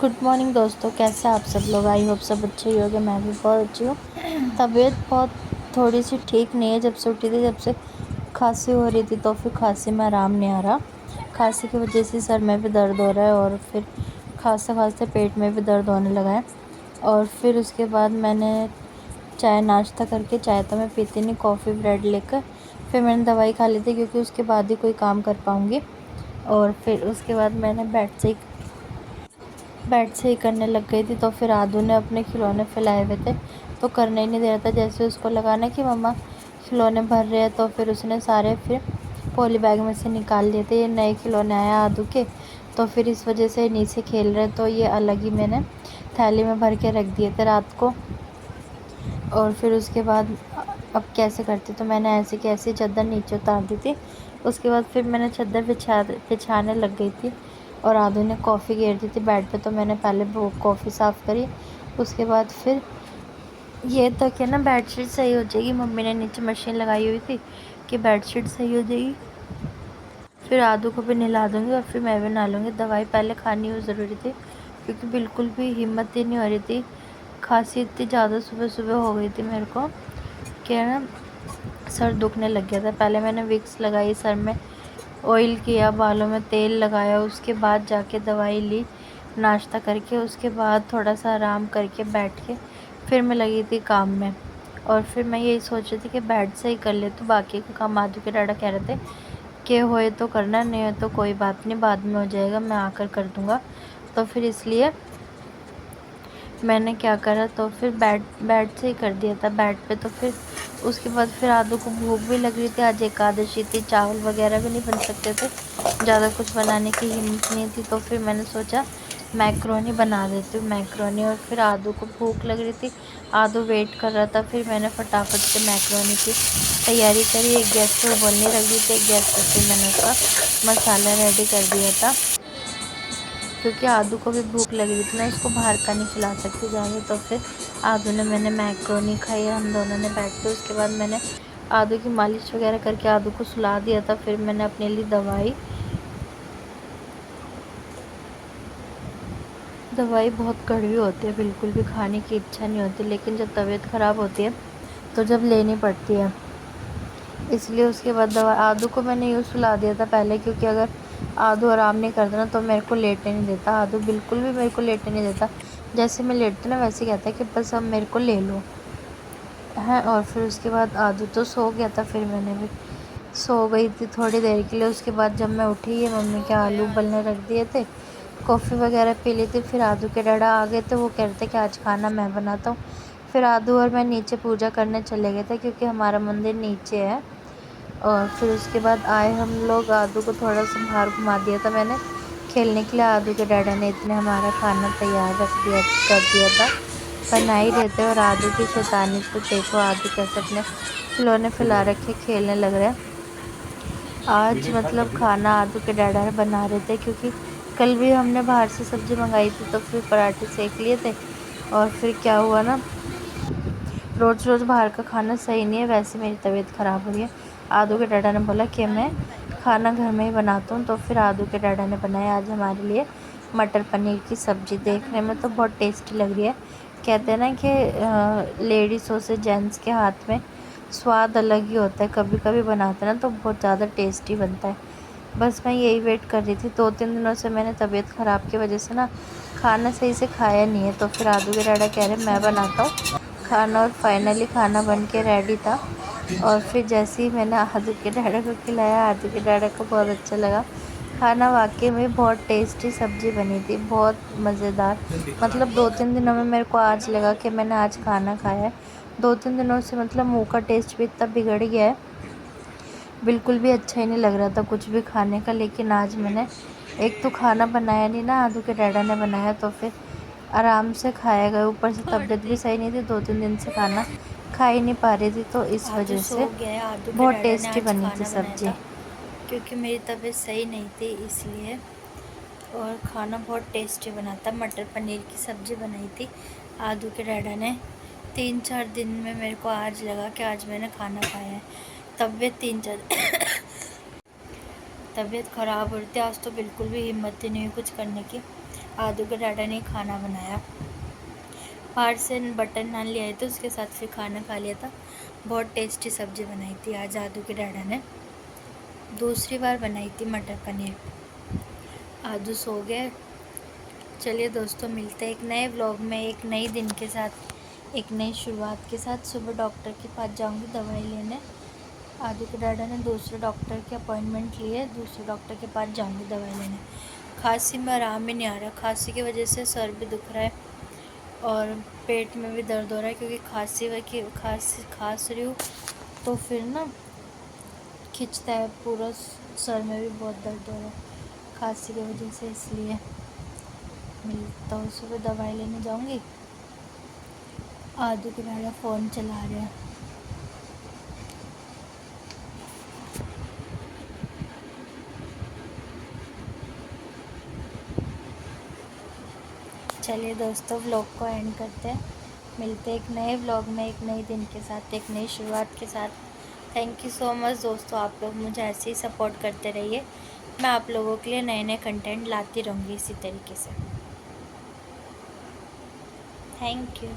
Good morning दोस्तों, कैसे आप सब लोग। आई होप सब अच्छे ही होंगे। मैं भी बहुत अच्छी हूँ। तबीयत बहुत थोड़ी सी ठीक नहीं है। जब से उठी थी जब से खांसी हो रही थी, तो फिर खांसी में आराम नहीं आ रहा। खांसी की वजह से सर में भी दर्द हो रहा है और फिर खांसते खांसते पेट में भी दर्द होने लगा है। और फिर उसके बाद मैंने चाय नाश्ता करके, चाय तो मैं पीती नहीं, कॉफ़ी ब्रेड लेकर फिर मैंने दवाई खा ली थी, क्योंकि उसके बाद ही कोई काम कर पाऊँगी। और फिर उसके बाद मैंने बेड से ही करने लग गई थी। तो फिर आदू ने अपने खिलौने फैलाए हुए थे, तो करने ही नहीं दे रहा था। जैसे उसको लगा ना कि मम्मा खिलौने भर रहे हैं, तो फिर उसने सारे फिर पॉली बैग में से निकाल लिए थे। ये नए खिलौने आए आदू के, तो फिर इस वजह से नीचे खेल रहे, तो ये अलग ही मैंने थैली में भर के रख दिए थे रात को। और फिर उसके बाद अब कैसे करती, तो मैंने ऐसे की ऐसी चादर नीचे उतार दी थी। उसके बाद फिर मैंने चादर बिछाने लग गई थी, और आदू ने कॉफ़ी गिर दी थी बेड पे, तो मैंने पहले वो कॉफ़ी साफ़ करी। उसके बाद फिर ये तक है ना बेडशीट सही हो जाएगी। मम्मी ने नीचे मशीन लगाई हुई थी कि बेडशीट सही हो जाएगी। फिर आदू को भी नहला दूँगी और फिर मैं भी नहा लूँगी। दवाई पहले खानी हो ज़रूरी थी, क्योंकि बिल्कुल भी हिम्मत ही नहीं हो रही थी। खांसी इतनी ज़्यादा सुबह सुबह हो गई थी मेरे को कि ना सर दुखने लग गया था। पहले मैंने विक्स लगाई सर में, ऑयल किया, बालों में तेल लगाया, उसके बाद जाके दवाई ली नाश्ता करके। उसके बाद थोड़ा सा आराम करके बैठ के फिर मैं लगी थी काम में। और फिर मैं यही सोच रही थी कि बेड से ही कर ले, तो बाकी का काम आदू के डाडा कह रहे थे कि होए तो करना, नहीं हो तो कोई बात नहीं, बाद में हो जाएगा, मैं आकर कर दूँगा। तो फिर इसलिए मैंने क्या करा, तो फिर बेड से ही कर दिया था बेड पे। तो फिर उसके बाद फिर आदू को भूख भी लग रही थी। आज एकादशी थी, चावल वगैरह भी नहीं बन सकते थे, ज़्यादा कुछ बनाने की हिम्मत नहीं थी। तो फिर मैंने सोचा मैक्रोनी बना देती हूँ, मैक्रोनी। और फिर आदू को भूख लग रही थी, आदू वेट कर रहा था, फिर मैंने फटाफट से मैक्रोनी की तैयारी करी। एक गैस पे उबलने रख दी थी, एक गैस पे फिर मैंने उसका मसाला रेडी कर दिया था, क्योंकि आदू को भी भूख लग रही थी, मैं उसको बाहर का नहीं खिला सकती ज़्यादा। तो फिर आदू ने, मैंने मैक्रोनी खाई, हम दोनों ने बैठ के। उसके बाद मैंने आदू की मालिश वगैरह करके आदू को सुला दिया था। फिर मैंने अपने लिए दवाई बहुत कड़वी होती है, बिल्कुल भी खाने की इच्छा नहीं होती, लेकिन जब तबीयत ख़राब होती है तो जब लेनी पड़ती है। इसलिए उसके बाद दवा आदू को मैंने यूँ सुला दिया था पहले, क्योंकि अगर आदू आराम नहीं करता ना तो मेरे को लेटने नहीं देता। आदू बिल्कुल भी मेरे को लेटने नहीं देता, जैसे मैं लेटती ना वैसे कहता है कि बस अब मेरे को ले लो है। और फिर उसके बाद आदू तो सो गया था, फिर मैंने भी सो गई थी थोड़ी देर के लिए। उसके बाद जब मैं उठी, ये मम्मी के आलू उबलने रख दिए थे, कॉफ़ी वगैरह पी ली थी। फिर आदू के डैडा आ गए थे, वो कह रहे थे कि आज खाना मैं बनाता हूँ। फिर आदू और मैं नीचे पूजा करने चले गए थे, क्योंकि हमारा मंदिर नीचे है। और फिर उसके बाद आए हम लोग, आदू को थोड़ा सा बाहर घुमा दिया था मैंने खेलने के लिए। आदू के डैडा ने इतने हमारा खाना तैयार कर दिया था, बना ही रहे थे। और आदू की शैतानी तो देखो, आदू कैसे अपने खिलौने फैला रखे खेलने लग रहे हैं। आज मतलब खाना आदू के डैडा बना रहे थे, क्योंकि कल भी हमने बाहर से सब्ज़ी मंगाई थी, तो फिर पराठे सेक लिए थे। और फिर क्या हुआ ना, रोज़ रोज़ बाहर का खाना सही नहीं है, वैसे मेरी तबीयत ख़राब हो रही है। आदू के डैडा ने बोला कि मैं खाना घर में ही बनाता हूँ, तो फिर आदू के डैडा ने बनाया आज हमारे लिए मटर पनीर की सब्ज़ी। देखने में तो बहुत टेस्टी लग रही है। कहते हैं ना कि लेडीज़ हो से जेंट्स के हाथ में स्वाद अलग ही होता है, कभी कभी बनाते हैं ना तो बहुत ज़्यादा टेस्टी बनता है। बस मैं यही वेट कर रही थी, 2-3 दिनों से मैंने तबीयत ख़राब की वजह से ना खाना सही से खाया नहीं है। तो फिर आदू के डैडा कह रहे मैं बनाता हूँ खाना, और फाइनली खाना बन के रेडी था। और फिर जैसे ही मैंने आदू के डैडा को खिलाया, आदू के डैडा को बहुत अच्छा लगा। खाना वाकई में बहुत टेस्टी सब्ज़ी बनी थी, बहुत मज़ेदार। मतलब 2-3 दिनों में मेरे को आज लगा कि मैंने आज खाना खाया है। 2-3 दिनों से मतलब मुंह का टेस्ट भी इतना बिगड़ गया है, बिल्कुल भी अच्छा ही नहीं लग रहा था कुछ भी खाने का। लेकिन आज मैंने एक तो खाना बनाया नहीं ना, आदू के डैडा ने बनाया, तो फिर आराम से खाया गया। ऊपर से तबीयत भी सही नहीं थी, 2-3 दिन से खाना खा ही नहीं पा रही थी, तो इस आदू वजह सो से गया है। आदू के बहुत डैडा ने टेस्टी आज बनी थी खाना बनाया सब्ज़ी। था, क्योंकि मेरी तबीयत सही नहीं थी इसलिए। और खाना बहुत टेस्टी बना था, मटर पनीर की सब्ज़ी बनाई थी आदू के डैडा ने। 3-4 दिन में मेरे को आज लगा कि आज मैंने खाना खाया है। तबीयत 3-4 तबीयत ख़राब हो रही थी आज, तो बिल्कुल भी हिम्मत ही नहीं हुई कुछ करने की। आदू के डाडा ने खाना बनाया। बाहर से बटर नान ले आए थे, उसके साथ फिर खाना खा लिया था। बहुत टेस्टी सब्ज़ी बनाई थी आज आदू के डाडा ने। दूसरी बार बनाई थी मटर पनीर। आदू सो गए। चलिए दोस्तों, मिलते हैं एक नए व्लॉग में, एक नई दिन के साथ, एक नई शुरुआत के साथ। सुबह डॉक्टर के पास जाऊंगी दवाई लेने। आदू के डाडा ने दूसरे डॉक्टर के अपॉइंटमेंट लिए, दूसरे डॉक्टर के पास जाऊंगी दवाई लेने। खांसी में आराम ही नहीं आ रहा, खांसी की वजह से सर भी दुख रहा है और पेट में भी दर्द हो रहा है, क्योंकि खांस रही हूँ तो फिर ना खिंचता है पूरा, सर में भी बहुत दर्द हो रहा है खांसी की वजह से, इसलिए मिलता हूँ। सुबह दवाई लेने जाऊंगी। आदू के डाडा फ़ोन चला रहे हैं। चलिए दोस्तों, व्लॉग को एंड करते हैं। मिलते हैं एक नए व्लॉग में, एक नए दिन के साथ, एक नई शुरुआत के साथ। थैंक यू सो मच दोस्तों, आप लोग मुझे ऐसे ही सपोर्ट करते रहिए। मैं आप लोगों के लिए नए नए कंटेंट लाती रहूँगी इसी तरीके से। Thank you.